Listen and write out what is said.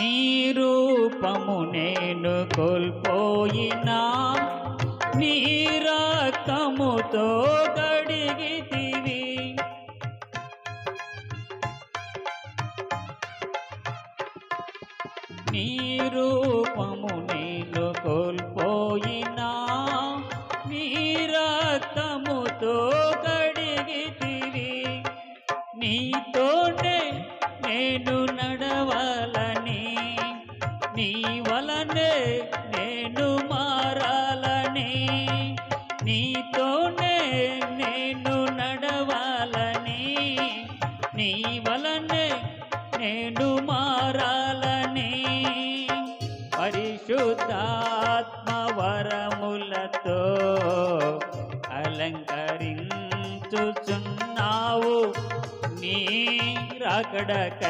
నీ రూపము నేను కోల్పోయినా నీ రక్తముతో కడిగితివి. నీ రూపము నేను కోల్పోయినా నీ రక్తముతో కడిగితివి. నీతోనే నేను నడవాలని నీ వలనే నేను మారాలని నీతోనే నేను నడవాలని నీ వలనే నేను మారాలని పరిశుద్ధాత్మ వరములతో అలంకరించుచున్నావు నీ రాకడకై.